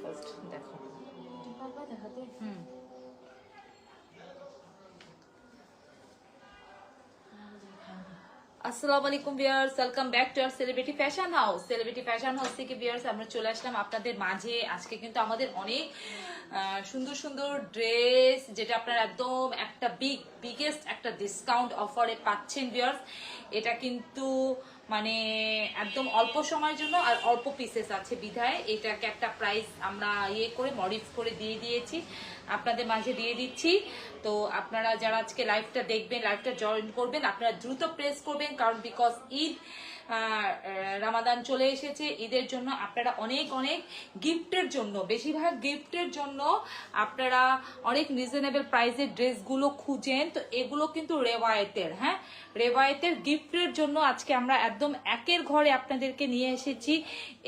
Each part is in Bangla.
ফার্স্ট দেখো। দেখাতে হুম, আসসালামু আলাইকুম viewers, welcome back to our celebrity fashion house. Celebrity fashion house থেকে ভিউয়ার্স আমরা চলে আসলাম আপনাদের মাঝে। আজকে কিন্তু আমাদের অনেক সুন্দর সুন্দর ড্রেস, যেটা আপনারা একদম একটা বিগেস্ট একটা ডিসকাউন্ট অফারে পাচ্ছেন ভিউয়ার্স। এটা কিন্তু মানে একদম অল্প সময়ের জন্য আর অল্প পিসেস আছে বিধায় এটাকে একটা প্রাইস আমরা করে মডিফ করে দিয়ে দিয়েছি, আপনাদের মাঝে দিয়ে দিচ্ছি। তো আপনারা যারা আজকে লাইভটা দেখবেন, লাইভটা জয়েন করবেন, আপনারা দ্রুত প্রেস করবেন, কারণ বিকজ ঈদ রামাদান চলে এসেছে। ঈদের জন্য আপনারা অনেক অনেক গিফটের জন্য, বেশিরভাগ গিফটের জন্য আপনারা অনেক রিজনেবল প্রাইসের ড্রেসগুলো খুঁজেন। তো এগুলো কিন্তু রেওয়ায়েতের, হ্যাঁ রেওয়ায়েতের গিফটের জন্য আজকে আমরা একদম একের ঘরে আপনাদেরকে নিয়ে এসেছি।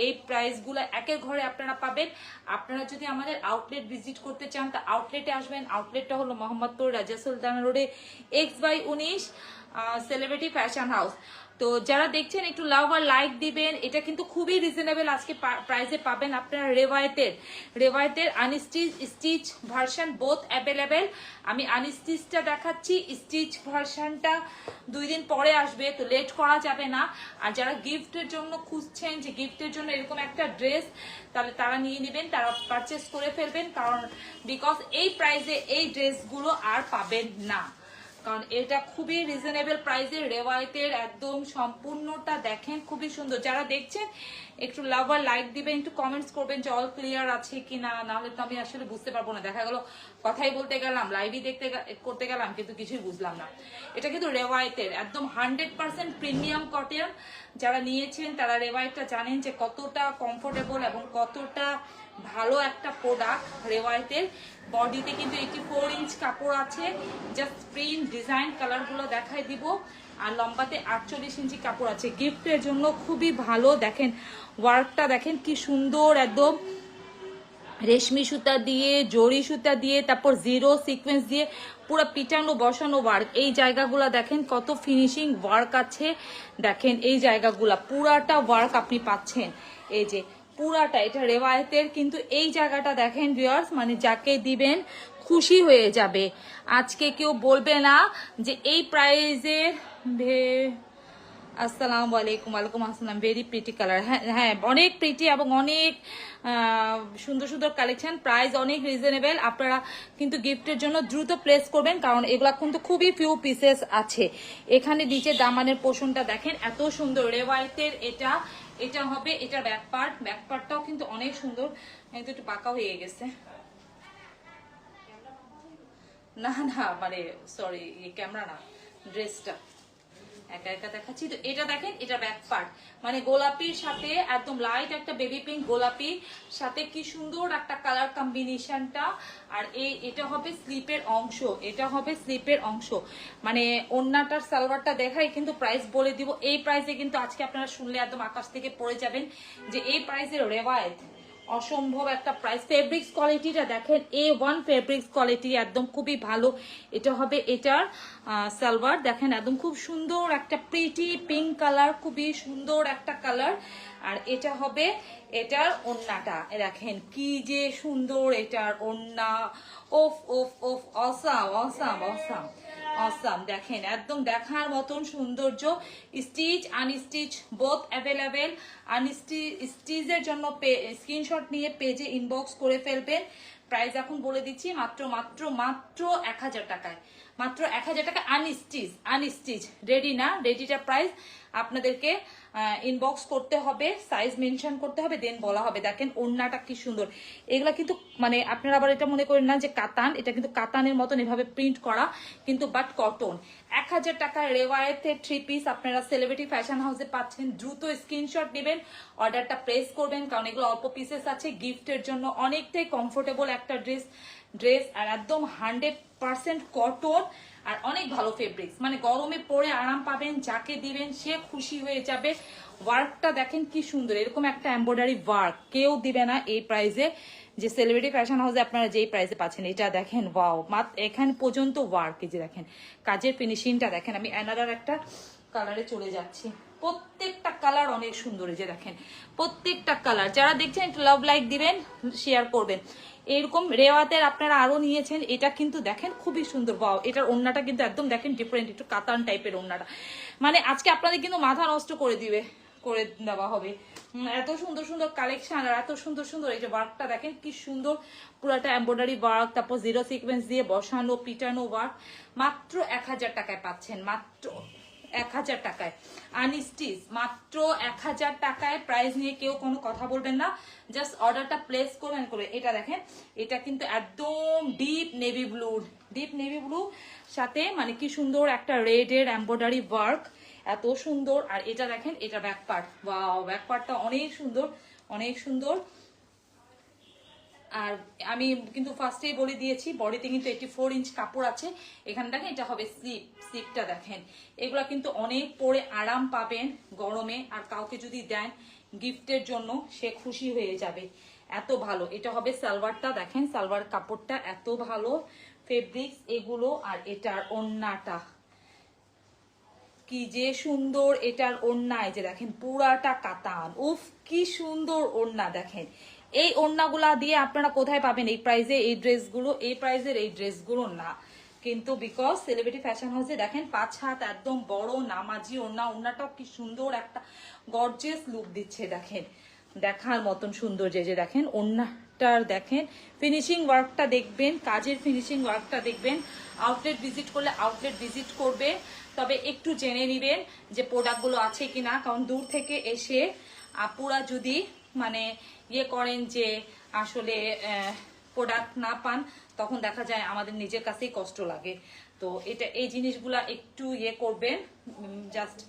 এই প্রাইসগুলো একের ঘরে আপনারা পাবেন। আপনারা যদি আমাদের আউটলেট ভিজিট করতে চান তা আউটলেটে আসবেন। আউটলেটটা হলো মোহাম্মদপুর রাজা সুলতানা রোডে X/19 সেলিব্রিটি ফ্যাশন হাউস। তো যারা দেখছেন একটু লাভ আর লাইক দিবেন। এটা কিন্তু খুবই রিজনেবল আজকে প্রাইসে পাবেন আপনারা। রেওয়ায়েতের unstitch stitch version both available. আমি আনস্টিচটা দেখাচ্ছি, স্টিচ ভার্সনটা 2 দিন পরে আসবে, তো লেট করা যাবে না। আর যারা গিফটের জন্য খুঁজছেন যে গিফটের জন্য এরকম একটা ড্রেস, তাহলে তারা নিয়ে নেবেন, তারা পারচেস করে ফেলবেন, কারণ বিকজ এই প্রাইসে এই ড্রেসগুলো আর পাবেন না। কারণ এটা খুবই রিজনেবল প্রাইসে রেওয়ায়েতের একদম সম্পূর্ণটা দেখেন, খুবই সুন্দর। যারা দেখছেন একটু লাভ আর লাইক দিবেন, একটু কমেন্টস করবেন যে অল ক্লিয়ার আছে কিনা, নাহলে তো আমি আসলে বুঝতে পারবো না। দেখা গেল কথাই বলতে গেলাম, লাইভই করতে গেলাম, কিন্তু কিছুই বুঝলাম না। এটা কিন্তু রেওয়ায়েতের একদম 100% প্রিমিয়াম কটন। যারা নিয়েছেন তারা রেওয়ায়েতটা জানেন যে কতটা কমফোর্টেবল এবং কতটা ভালো একটা প্রোডাক্ট রেওয়ায়েতের। বডিতে কিন্তু 84 ইঞ্চ কাপড় আছে, জাস্ট প্রিন্ট ডিজাইন কালারগুলো দেখাই দিব। আর লম্বাতে 48 ইঞ্চি কাপড় আছে। গিফটের জন্য খুবই ভালো। দেখেন ওয়ার্কটা দেখেন কি সুন্দর, একদম রেশমি সুতা দিয়ে, জরি সুতা দিয়ে, তারপর জিরো সিকোয়েন্স দিয়ে পুরো পিটানো বসানো ওয়ার্ক। এই জায়গাগুলো দেখেন কত ফিনিশিং ওয়ার্ক আছে। দেখেন এই জায়গাগুলা পুরাটা ওয়ার্ক আপনি পাচ্ছেন। এই যে পুরাটা এটা রেওয়ায়েতের, কিন্তু এই জায়গাটা দেখেন ভিউয়ার্স, মানে যাকে দিবেন খুশি হয়ে যাবে। আজকে কেউ বলবে না যে এই প্রাইজের আসসালামু আলাইকুম। ওয়ালাইকুম আসসালাম। Very pretty colour. হ্যাঁ হ্যাঁ, অনেক প্রিটি এবং অনেক সুন্দর সুন্দর কালেকশন, প্রাইস অনেক রিজনেবল। আপনারা কিন্তু গিফটের জন্য দ্রুত প্লেস করবেন, কারণ এগুলা কিন্তু খুবই ফিউ পিসেস আছে। এখানে নিচে দামানের পোর্শনটা দেখেন এত সুন্দর রেওয়ায়েতের। এটা হবে এটার ব্যাকপার্টটাও কিন্তু অনেক সুন্দর। কিন্তু একটু পাকা হয়ে গেছে, না না মানে সরি, ক্যামেরা না, ড্রেসটা একা একা দেখাচ্ছি। তো এটা দেখেন, এটা ব্যাক পার্ট, মানে গোলাপির সাথে একদম লাইট একটা বেবি পিঙ্ক গোলাপির সাথে কি সুন্দর একটা কালার কম্বিনেশনটা। আর এটা হবে স্লিপের অংশ, এটা হবে স্লিপের অংশ। মানে ওন্নাটার সালোয়ারটা দেখাই কিন্তু প্রাইস বলে দিব। এই প্রাইসে কিন্তু আজকে আপনারা শুনলে একদম আকাশ থেকে পড়ে যাবেন যে এই প্রাইসের রেওয়ায়েত অসম্ভব একটা প্রাইস। ফেব্রিক্স কোয়ালিটিটা দেখেন, A1 ফেব্রিক্স কোয়ালিটি, একদম খুবই ভালো। এটা হবে এটার সালোয়ার, দেখেন একদম খুব সুন্দর একটা প্রিটি পিঙ্ক কালার, খুবই সুন্দর একটা কালার। আর এটা হবে এটার ওড়নাটা, দেখেন কি যে সুন্দর এটার ওড়না। ওফ ওফ ওফ, অসাম অসাম অসাম অসাম। দেখেন একদম দেখার মতন সৌন্দর্য। Stitch unstitch both available. স্টিচের জন্য স্ক্রিনশট নিয়ে পেজে ইনবক্স করে ফেলবেন। প্রাইস এখন বলে দিচ্ছি, মাত্র মাত্র মাত্র 1000 টাকায়, মাত্র 1000 টাকা। আনস্টিচ রেডি না, রেডিটা প্রাইস আপনাদেরকে ইনবক্স করতে হবে, সাইজ মেনশন করতে হবে, দেন বলা হবে। দেখেন ওড়নাটা কি সুন্দর। এগুলা কিন্তু মানে আপনারা আবার এটা মনে করেন না যে কাতান, এটা কিন্তু কাতানের মতন এভাবে প্রিন্ট করা, কিন্তু বাট কটন। 1000 টাকার রেওয়ায়েতের 3 পিস আপনারা সেলিব্রিটি ফ্যাশন হাউসে পাচ্ছেন। দ্রুত স্ক্রিনশট নেবেন, অর্ডারটা প্লেস করবেন, কারণ এগুলো অল্প পিসেস আছে। গিফটের জন্য অনেকটাই কমফোর্টেবল একটা ড্রেস আর একদম 100% কটন আর অনেক ভালো ফেব্রিক্স। মানে গরমে পরে আরাম পাবেন, যাকে দিবেন সে খুশি হয়ে যাবে। ওয়ার্কটা দেখেন কি সুন্দর, এরকম একটা এমব্রয়ডারি ওয়ার্ক কেউ দিবে না এই প্রাইসে। যে সেলিব্রিটি ফ্যাশন হাউসে আপনারা যেই প্রাইসে পাচ্ছেন, এটা দেখেন ওয়াও, মাত্র এখানে পর্যন্ত ওয়ার্ক। এই যে দেখেন কাজের ফিনিশিংটা দেখেন। আমি অ্যানাদার একটা কালারে চলে যাচ্ছি, প্রত্যেকটা কালার অনেক সুন্দর, এই যে দেখেন প্রত্যেকটা কালার। যারা দেখছেন একটু লাভ লাইক দিবেন, শেয়ার করবেন। এরকম রেওয়াতের আপনারা আরো নিয়েছেন, এটা কিন্তু দেখেন খুবই সুন্দর। বাও, এটার ওড়নাটা কিন্তু একদম দেখেন ডিফারেন্ট, একটু কাতান টাইপের ওড়নাটা। মানে আজকে আপনাদের কিন্তু মাথা নষ্ট করে দেওয়া হবে। এত সুন্দর সুন্দর কালেকশন আর এত সুন্দর সুন্দর এই যে ওয়ার্কটা দেখেন কি সুন্দর, পুরাটা এমব্রয়ডারি ওয়ার্ক, তারপর জিরো সিকোয়েন্স দিয়ে বসানো পিটানো ওয়ার্ক। মাত্র 1000 টাকায় পাচ্ছেন, মাত্র 1000 টাকায় আনস্টিচ, মাত্র 1000 টাকায়। প্রাইস নিয়ে কেউ কোনো কথা বলবেন না, জাস্ট অর্ডারটা প্লেস করবেন করে। এটা দেখেন, এটা কিন্তু একদম ডিপ নেভি ব্লু সাথে মানে কি সুন্দর একটা রেড এর এমব্রয়ডারি ওয়ার্ক, এত সুন্দর। আর এটা দেখেন, এটা ব্যাক পার্ট, ওয়াও ব্যাক পার্টটা অনেক সুন্দর, অনেক সুন্দর। আর আমি কিন্তু ফার্স্টেই বলে দিয়েছি, বডিতে কিন্তু 84 ইঞ্চ কাপড় আছে। এখানে দেখেন এটা হবে স্লিপটা দেখেন। এগুলা কিন্তু অনেক পরে আরাম পাবেন গরমে, আর কাউকে যদি দেন গিফটের জন্য সে খুশি হয়ে যাবে, এত ভালো। এটা হবে সালোয়ারটা দেখেন, সালোয়ার কাপড়টা এত ভালো, ফেব্রিক্স এগুলো। আর এটার ওড়নাটা কি যে সুন্দর, এটার ওড়নায় যে দেখেন পুরাটা কাতান, উফ কি সুন্দর ওড়না দেখেন। এই ওড়নাগুলা দিয়ে আপনারা কোথায় পাবেন এই প্রাইসে এই ড্রেসগুলো? এই প্রাইসের এই ড্রেসগুলো না কিন্তু, বিকজ সেলিব্রিটি ফ্যাশন হাউসে দেখেন 5 হাত একদম বড় নামাজি ওড়না, ওড়নাটাও কি সুন্দর একটা গর্জিয়াস লুক দিচ্ছে দেখেন, দেখার মতন সুন্দর। যে দেখেন ওড়নাটার দেখেন ফিনিশিং ওয়ার্কটা দেখবেন, কাজের ফিনিশিং ওয়ার্কটা দেখবেন। আউটলেট ভিজিট করলে আউটলেট ভিজিট করবে, তবে একটু জেনে নিবেন যে প্রোডাক্টগুলো আছে কিনা, কারণ দূর থেকে এসে আপুরা যদি মানে ইয়ে করেন যে আসলে প্রোডাক্ট না পান, তখন দেখা যায় আমাদের নিজের কাছেই কষ্ট লাগে। তো এটা এই জিনিসগুলা একটু ইয়ে করবেন, জাস্ট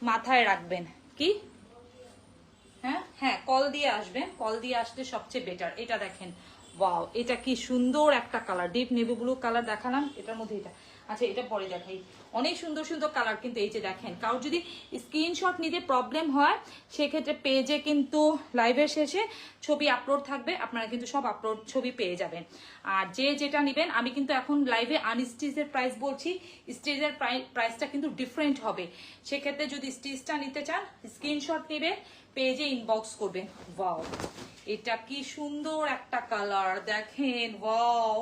মাথায় রাখবেন। কি হ্যাঁ কল দিয়ে আসবেন, কল দিয়ে আসলে সবচেয়ে বেটার। এটা দেখেন, ওয়াও এটা কি সুন্দর একটা colour, deep navy blue colour দেখালাম, এটার মধ্যে এটা আচ্ছা, এটা পরে দেখাই। অনেক সুন্দর সুন্দর কালার কিন্তু এই যে দেখেন। কারোর যদি স্ক্রিনশট নিতে প্রবলেম হয়, সেক্ষেত্রে পেজে কিন্তু লাইভের শেষে ছবি আপলোড থাকবে, আপনারা কিন্তু সব আপলোড ছবি পেয়ে যাবেন। আর যে যেটা নেবেন, আমি কিন্তু এখন লাইভে আনস্টিচের প্রাইস বলছি, স্টিচের প্রাইসটা কিন্তু ডিফারেন্ট হবে। সেক্ষেত্রে যদি স্টিচটা নিতে চান, স্ক্রিনশট নেবেন, পেজে ইনবক্স করবেন। ওয়াও এটা কি সুন্দর একটা কালার দেখেন, ওয়াও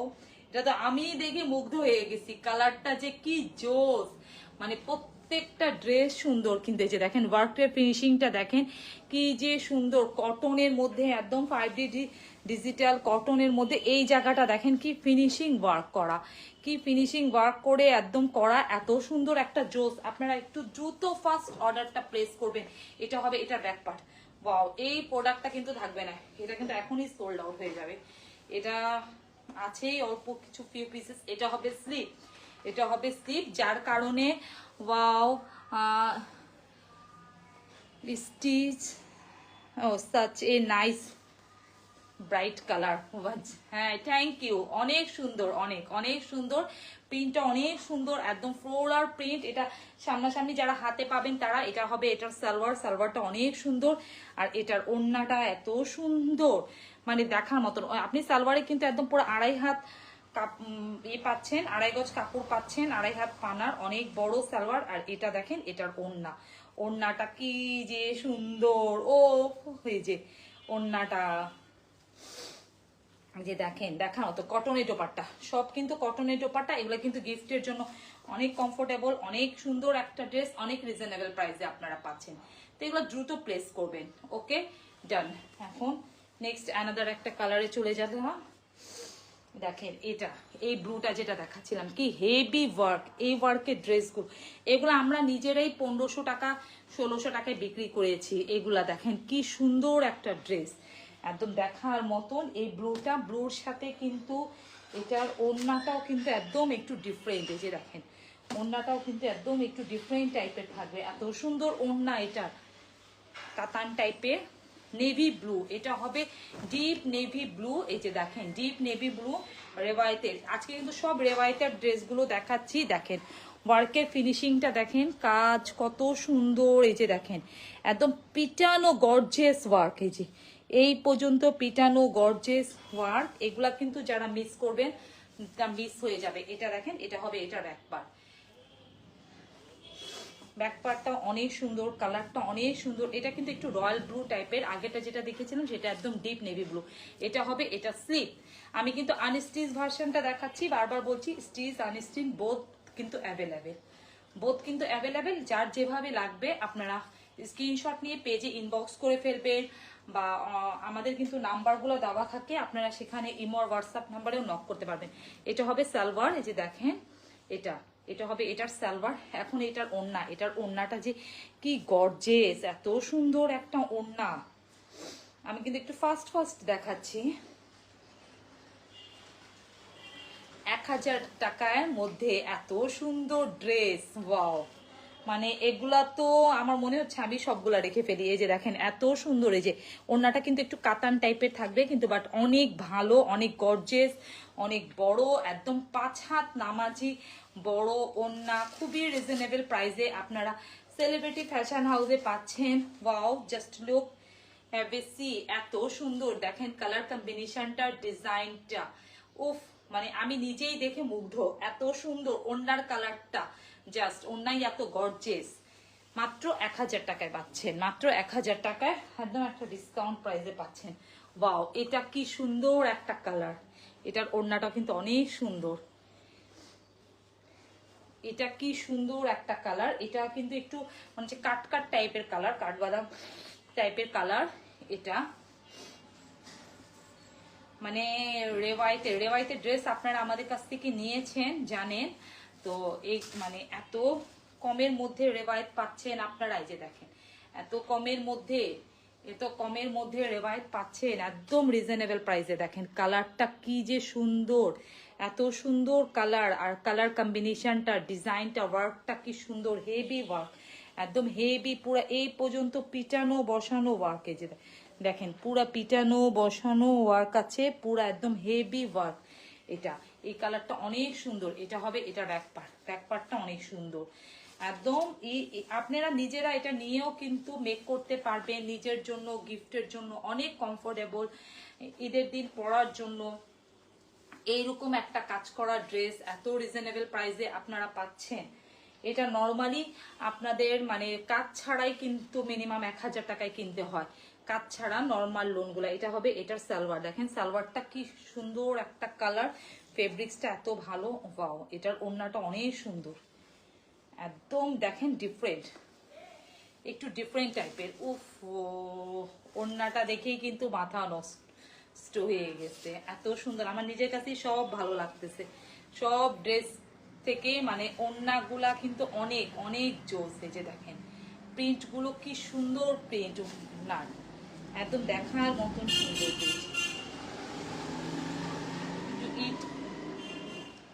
এটা তো আমি দেখে মুগ্ধ হয়ে গেছি, কালারটা যে কি জোস। মানে প্রত্যেকটা ড্রেস সুন্দর কিন্তু এই যে দেখেন ওয়ার্কের ফিনিশিংটা দেখেন কি যে সুন্দর, কটনের মধ্যে একদম 5D ডিজিটাল কটনের মধ্যে এই জায়গাটা দেখেন কি ফিনিশিং ওয়ার্ক করা, কি ফিনিশিং ওয়ার্ক করে একদম করা, এত সুন্দর একটা জোস। আপনারা একটু দ্রুত ফার্স্ট অর্ডারটা প্লেস করবেন। এটা হবে এটার ব্যাক পার্ট, ওয়াও এই প্রোডাক্টটা কিন্তু থাকবে না, এটা কিন্তু এখনই সোল্ড আউট হয়ে যাবে। এটা আছেই অল্প কিছু ফিউ পিসেস। এটা হবে স্লিপ, এটা হবে স্লিপ, যার কারণে ওয়াও স্টিচ ও such a nice bright colour. হ্যাঁ থ্যাংক ইউ, অনেক সুন্দর, অনেক অনেক সুন্দর প্রিন্টটা, অনেক সুন্দর একদম ফ্লোরাল প্রিন্ট। এটা সামনাসামনি যারা হাতে পাবেন তারা, এটা হবে এটার সালোয়ারটা অনেক সুন্দর। আর এটার ওড়নাটা এত সুন্দর, মানে দেখার মতন। আপনি সালোয়ারে কিন্তু একদম পুরো 2.5 হাত পাচ্ছেন, 2.5 গজ কাপড় পাচ্ছেন, 2.5 হাত পানার অনেক বড় সালোয়ার। আর এটা দেখেন এটার ওড়নাটা কি যে সুন্দর, ও হয়ে যে ওড়নাটা যে দেখেন দেখার মতো। কটনের দোপাট্টা, সব কিন্তু কটনের দোপাট্টা, এগুলো কিন্তু গিফটের জন্য অনেক কমফোর্টেবল, অনেক সুন্দর একটা ড্রেস, অনেক রিজনেবল প্রাইসে আপনারা পাচ্ছেন। তো এগুলো দ্রুত প্লেস করবেন। ওকে ডান। এখন নেক্সট অ্যানাদার একটা কালারে চলে যাবে। দেখেন এটা এই ব্লুটা যেটা দেখাচ্ছিলাম, কি হেভি ওয়ার্ক, এই ওয়ার্কের ড্রেসগুলো এগুলো আমরা নিজেরাই 1500 টাকা 1600 টাকায় বিক্রি করেছি। এগুলা দেখেন কি সুন্দর একটা ড্রেস, একদম দেখার মতন। এই ব্লুর সাথে কিন্তু এটার ওড়নাটাও কিন্তু একদম একটু ডিফারেন্ট, এই যে দেখেন ওড়নাটাও কিন্তু একদম একটু ডিফারেন্ট টাইপের থাকবে, এত সুন্দর ওড়না। এটা কাতান টাইপের নেভি ব্লু, এটা হবে ডিপ নেভি ব্লু। এই যে দেখেন ডিপ নেভি ব্লু রেওয়ায়তের, আজকে কিন্তু সব রেওয়ায়তের ড্রেসগুলো দেখাচ্ছি। দেখেন ওয়ার্কের ফিনিশিংটা দেখেন, কাজ কত সুন্দর। এই যে দেখেন একদম পিটানো গর্জিয়াস ওয়ার্ক, এই যে এই পর্যন্ত পিটানো গর্জিয়াস ওয়ার্ক। এগুলা কিন্তু যারা মিস করবেন তা মিস হয়ে যাবে। এটা দেখেন, এটা হবে এটার একবার ব্যাক পার্টটা অনেক সুন্দর, কালারটা অনেক সুন্দর। এটা কিন্তু একটু রয়্যাল ব্লু টাইপের, আগেটা যেটা দেখেছিলাম সেটা একদম ডিপ নেভি ব্লু। এটা হবে এটা স্লিপ। আমি কিন্তু আনস্টিচ ভার্সনটা দেখাচ্ছি, বারবার বলছি স্টিচ আনস্টিচ বোথ কিন্তু অ্যাভেলেবেল, বোথ কিন্তু অ্যাভেলেবেল। যার যেভাবে লাগবে আপনারা স্ক্রিনশট নিয়ে পেজে ইনবক্স করে ফেলবেন, বা আমাদের কিন্তু নাম্বারগুলো দেওয়া থাকে, আপনারা সেখানে ইমো আর হোয়াটসঅ্যাপ নাম্বারেও নক করতে পারবেন। এটা হবে সালোয়ার, এই যে দেখেন এটা, এটা হবে এটার সালোয়ার। এখন এটার ওড়না, এটার ওড়নাটা যে কি গর্জিয়াস, এত সুন্দর একটা ওড়না। আমি কিন্তু একটু ফাস্ট ফাস্ট দেখাচ্ছি। 1000 টাকার মধ্যে এত সুন্দর ড্রেস, ওয়াও! মানে এগুলা তো আমার মনে হচ্ছে আমি সবগুলা রেখে ফেলি। এই যে দেখেন এত সুন্দর, এই যে ওড়নাটা কিন্তু একটু কাতান টাইপের থাকবে কিন্তু, বাট অনেক ভালো, অনেক গর্জিয়াস, অনেক বড়, একদম 5 হাত নামাজি বড় ওড়না, খুবই রিজনেবল প্রাইসে আপনারা সেলিব্রিটি ফ্যাশন হাউসে পাচ্ছেন। ওয়াও, জাস্ট লুক, বেশি এত সুন্দর। দেখেন কালার কম্বিনেশনটা, ডিজাইনটা, উফ! মানে আমি নিজেই দেখে মুগ্ধ, এত সুন্দর ওড়নার কালারটা, জাস্ট ওড়নাই এত গর্জিয়াস। মাত্র 1000 টাকায় পাচ্ছেন, মাত্র 1000 টাকায় একদম একটা ডিসকাউন্ট প্রাইসে পাচ্ছেন। ওয়াও, এটা কি সুন্দর একটা কালার। এটার ওড়নাটা কিন্তু অনেক সুন্দর। এটা কি সুন্দর একটা কালার। এটা কিন্তু একটু মানে কাট কাট টাইপের কালার, কাঠবাদাম টাইপের কালার। এটা মানে রেওয়াইতে ড্রেস আপনারা আমাদের কাছ থেকে নিয়েছেন, জানেন তো। এই মানে এত কমের মধ্যে রেওয়ায়ত পাচ্ছেন আপনারা। এই যে দেখেন এত কমের মধ্যে, রেওয়ায়ত পাচ্ছেন একদম রিজনেবল প্রাইসে। দেখেন কালারটা কি যে সুন্দর, এত সুন্দর কালার, আর কালার কম্বিনেশনটা, ডিজাইনটা, ওয়ার্কটা কি সুন্দর, হেভি ওয়ার্ক, একদম হেভি, পুরো এই পর্যন্ত পিটানো বসানো ওয়ার্ক। এই যে দেখেন পুরা পিটানো বসানো ওয়ার্ক আছে, পুরা একদম হেভি ওয়ার্ক। এটা এই কালারটা অনেক সুন্দর। এটা হবে এটা ব্যাক পার্টটা অনেক সুন্দর একদম। আপনারা নিজেরা এটা নিয়েও কিন্তু মেক করতে পারবেন নিজের জন্য, গিফটের জন্য, অনেক কমফোর্টেবল, ঈদের দিন পরার জন্য। এইরকম একটা কাজ করা ড্রেস এত রিজনেবল প্রাইসে আপনারা পাচ্ছেন। এটা নর্মালি আপনাদের মানে কাজ ছাড়াই কিন্তু মিনিমাম 1000 টাকায় কিনতে হয়, কাজ ছাড়া নর্মাল লোনগুলো। এটা হবে এটার সালোয়ার। দেখেন সালোয়ারটা কি সুন্দর একটা কালার, ফেব্রিক্সটা এত ভালো। ওয়াও, এটার ওড়নাটা অনেক সুন্দর, একদম দেখেন ডিফারেন্ট, একটু ডিফারেন্ট টাইপের। উফ, ওড়নাটা দেখেই কিন্তু মাথা নষ্ট হয়ে গেছে, এত সুন্দর। আমার নিজের কাছেই সব ভালো লাগতেছে, সব ড্রেস থেকে মানে ওড়নাগুলা কিন্তু অনেক অনেক জোস। এই যে দেখেন প্রিন্টগুলো কি সুন্দর, প্রিন্ট না একদম দেখার মতন সুন্দর প্রিন্ট।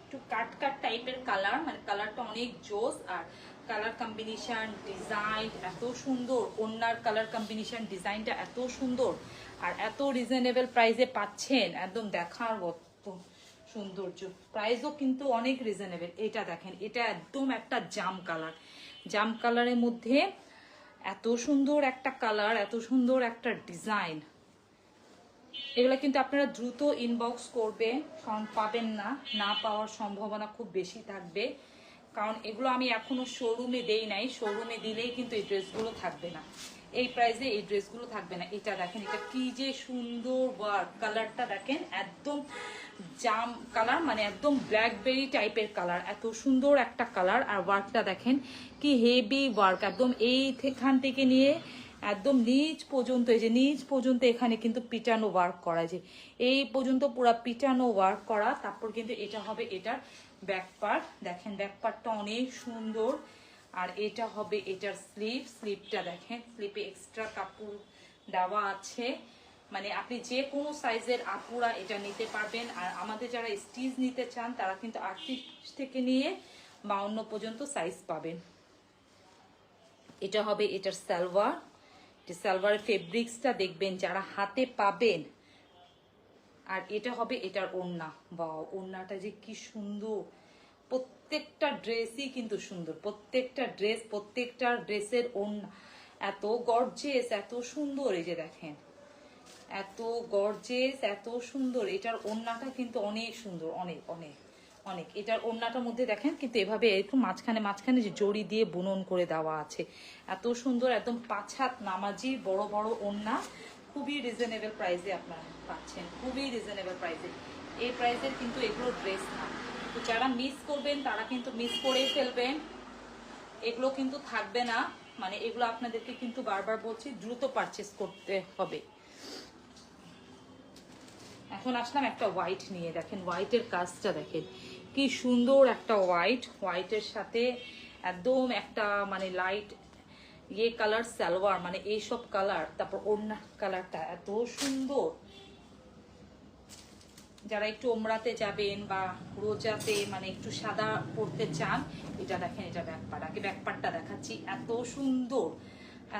একটু কাট কাট টাইপের কালার, মানে কালারটা অনেক জোস, আর কালার কম্বিনেশন, ডিজাইন এত সুন্দর, ওড়নার কালার কম্বিনেশন, ডিজাইনটা এত সুন্দর, আর এত রিজনেবল প্রাইসে পাচ্ছেন, একদম দেখার মতো সৌন্দর্য। প্রাইসও কিন্তু অনেক রিজনেবল। এটা দেখেন, এটা একদম একটা জাম কালার, জাম কালারের মধ্যে এত সুন্দর একটা কালার, এত সুন্দর একটা ডিজাইন। এগুলো কিন্তু আপনারা দ্রুত ইনবক্স করবেন, কারণ পাবেন না, না পাওয়ার সম্ভাবনা খুব বেশি থাকবে, কারণ এগুলো আমি এখনো শোরুমে দেই নাই। শোরুমে দিলেই কিন্তু এই ড্রেসগুলো থাকবে না, এই প্রাইসে এই ড্রেসগুলো থাকবে না। এটা দেখেন, এটা কি যে সুন্দর ওয়ার্ক, কালারটা দেখেন একদম জাম কালার, মানে একদম ব্ল্যাকবেরি টাইপের কালার, এত সুন্দর একটা কালার। আর ওয়ার্কটা দেখেন কি হেভি ওয়ার্ক, একদম এইখান থেকে নিয়ে একদম নিচ পর্যন্ত, এই যে নিচ পর্যন্ত এখানে কিন্তু পিটানো ওয়ার্ক করা, যে এই পর্যন্ত পুরো পিটানো ওয়ার্ক করা। তারপর কিন্তু এটা হবে এটার ব্যাক পার্ট। দেখেন ব্যাক পার্টটা অনেক সুন্দর। আর এটা হবে এটার স্লিভ, স্লিভটা দেখেন, স্লিভে এক্সট্রা কাপড় দেওয়া আছে, মানে আপনি যে কোনো সাইজের আপুরা এটা নিতে পারবেন। আর আমাদের যারা স্টিচ নিতে চান তারা কিন্তু 38 থেকে নিয়ে 52 পর্যন্ত সাইজ পাবেন। এটা হবে এটার সালোয়ার, সালোয়ারের ফেব্রিক্সটা দেখবেন যারা হাতে পাবেন। আর এটা হবে এটার ওড়না, বা ওড়নাটা যে কি সুন্দর, প্রত্যেকটা ড্রেসই কিন্তু সুন্দর, প্রত্যেকটা ড্রেস, প্রত্যেকটা ড্রেসের ওড়না এত গর্জিয়াস, এত সুন্দর। এই যে দেখেন এত গর্জিয়াস, এত সুন্দর। এটার ওড়নাটা কিন্তু অনেক সুন্দর, অনেক অনেক অনেক। এটার ওড়নাটার মধ্যে দেখেন কিন্তু এভাবে একটু মাঝখানে মাঝখানে যে জড়ি দিয়ে বুনন করে দেওয়া আছে, এত সুন্দর, একদম 5 হাত নামাজি বড় বড় ওড়না, খুবই রিজনেবল প্রাইসে আপনারা পাচ্ছেন, খুবই রিজনেবল প্রাইসে। এই প্রাইসের কিন্তু এগুলো ড্রেস না। তো যারা মিস করবেন তারা কিন্তু মিস করেই ফেলবেন, এগুলো কিন্তু থাকবে না। মানে এগুলো আপনাদেরকে কিন্তু বারবার বলছি দ্রুত পারচেস করতে হবে। এখন আসলাম একটা হোয়াইট নিয়ে, দেখেন হোয়াইটের কাজটা দেখেন কি সুন্দর, একটা হোয়াইটের সাথে একদম একটা মানে লাইট ইয়ে কালার সালোয়ার, মানে এইসব কালার, তারপর ওড়না কালারটা এত সুন্দর। যারা একটু ওমরাতে যাবেন বা রোজাতে মানে একটু সাদা পরতে চান, এটা দেখেন, এটা ব্যাকপার্ট, আগে ব্যাকপার্টটা দেখাচ্ছি, এত সুন্দর,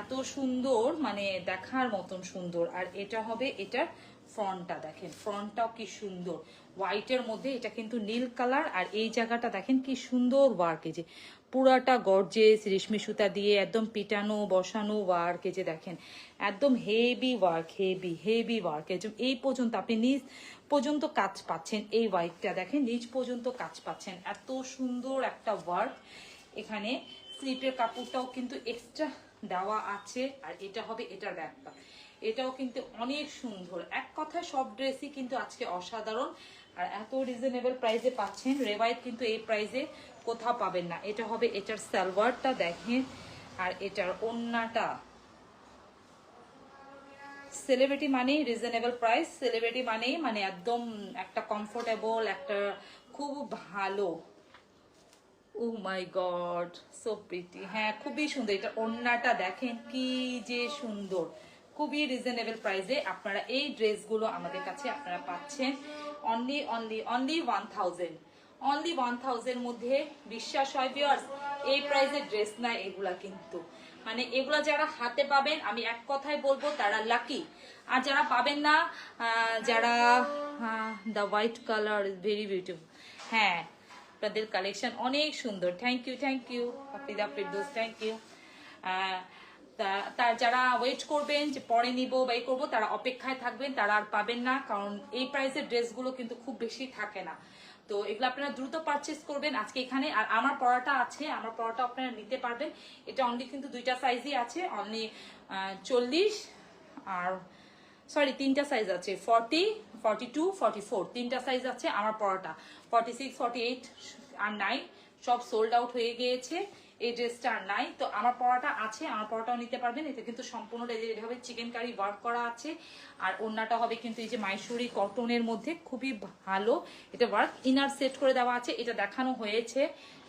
এত সুন্দর, মানে দেখার মতন সুন্দর। আর এটা হবে এটার ফ্রন্টটা, দেখেন ফ্রন্টটাও কি সুন্দর, হোয়াইটের মধ্যে এটা কিন্তু নীল কালার। আর এই জায়গাটা দেখেন কি সুন্দর ওয়ার্ক, এই যে পুরাটা গর্জেস রেশমি সুতা দিয়ে একদম পিটানো বসানো ওয়ার্ক, এই যে দেখেন একদম heavy work, heavy heavy work. এই পর্যন্ত আপনি নিচ পর্যন্ত কাজ পাচ্ছেন, এই ওয়ার্কটা দেখেন নিচ পর্যন্ত কাজ পাচ্ছেন, এত সুন্দর একটা ওয়ার্ক। এখানে স্লিপের কাপড়টাও কিন্তু এক্সট্রা দেওয়া আছে। আর এটা হবে এটার ব্যাগটা, এটাও কিন্তু অনেক সুন্দর। এক কথায় সব ড্রেসই কিন্তু আজকে অসাধারণ, আর এত রিজনেবল প্রাইসে পাচ্ছেন। রেওয়ায়ত কিন্তু এই প্রাইসে কোথাও পাবেন না। এটা হবে এটার সালোয়ারটা দেখেন, আর এটার ওড়নাটা। সেলিব্রিটি মানেই রিজনেবল প্রাইস, সেলিব্রিটি মানেই মানে একদম একটা কমফোর্টেবল, একটা খুব ভালো। ও মাই গড, সো প্রিটি। হ্যাঁ খুবই সুন্দর, এটা ওড়নাটা দেখেন কি যে সুন্দর, খুবই রিজনেবল প্রাইসে আপনারা এই ড্রেসগুলো আমাদের কাছে আপনারা পাচ্ছেন অনলি অনলি অনলি 1000, অনলি 1000 মধ্যে। বিশ্বাস হয় ভিউয়ার্স, এই প্রাইসের ড্রেস না এগুলা, কিন্তু মানে এগুলা যারা হাতে পাবেন আমি এক কথায় বলবো তারা লাকি। আর যারা পাবেন না, যারা the white colour is very beautiful. হ্যাঁ আপনাদের কালেকশন অনেক সুন্দর, thank you Hafiza Firdous, thank you. তার যারা ওয়েট করবেন যে পরে নিব বা এই করবো, তারা অপেক্ষায় থাকবেন, তারা আর পাবেন না, কারণ এই প্রাইসের ড্রেসগুলো কিন্তু খুব বেশি থাকে না। তো এগুলো আপনারা দ্রুত পারচেস করবেন আজকে এখানে। আর আমার পড়াটা আছে, আমার পড়াটা আপনারা নিতে পারবেন। এটা অনলি কিন্তু দুইটা সাইজই আছে, অনলি 40 আর সরি 3টা সাইজ আছে, 40, 42, 44, 3টা সাইজ আছে। আমার পড়াটা 46, 48 আর নাই, সব সোল্ড আউট হয়ে গিয়েছে, এই ড্রেসটা আর নাই। তো আমার পড়াটা আছে, আমার পড়াটাও নিতে পারবেন। এতে কিন্তু সম্পূর্ণ এভাবে চিকেন কারি ওয়ার্ক করা আছে। আর ওড়নাটা হবে কিন্তু এই যে মাইসুরি কটনের মধ্যে, খুবই ভালো এটা ওয়ার্ক। ইনার সেট করে দেওয়া আছে, এটা দেখানো হয়েছে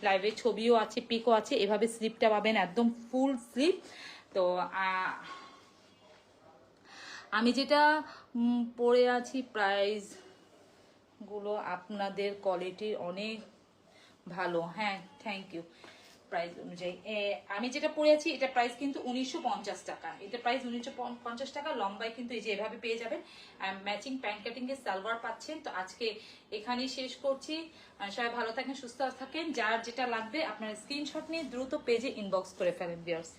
লাইভে, ছবিও আছে, পিকও আছে। এভাবে স্লিপটা পাবেন একদম ফুল স্লিপ। তো আমি যেটা পরে আছি, প্রাইস গুলো আপনাদের কোয়ালিটি অনেক ভালো। হ্যাঁ থ্যাংক ইউ। প্রাইস অনুযায়ী আমি যেটা পরে আছি এটা প্রাইস কিন্তু 1950 টাকা, এটা প্রাইস 1950 টাকা। লম্বায় কিন্তু এই যে এভাবে পেয়ে যাবেন, ম্যাচিং প্যান্ট কাটিং এর সালোয়ার পাচ্ছেন। তো আজকে এখানেই শেষ করছি। সবাই ভালো থাকেন, সুস্থ থাকেন। যার যেটা লাগবে আপনার স্ক্রিনশট নিয়ে দ্রুত পেজে ইনবক্স করে ফেলেন ভিউয়ার্স।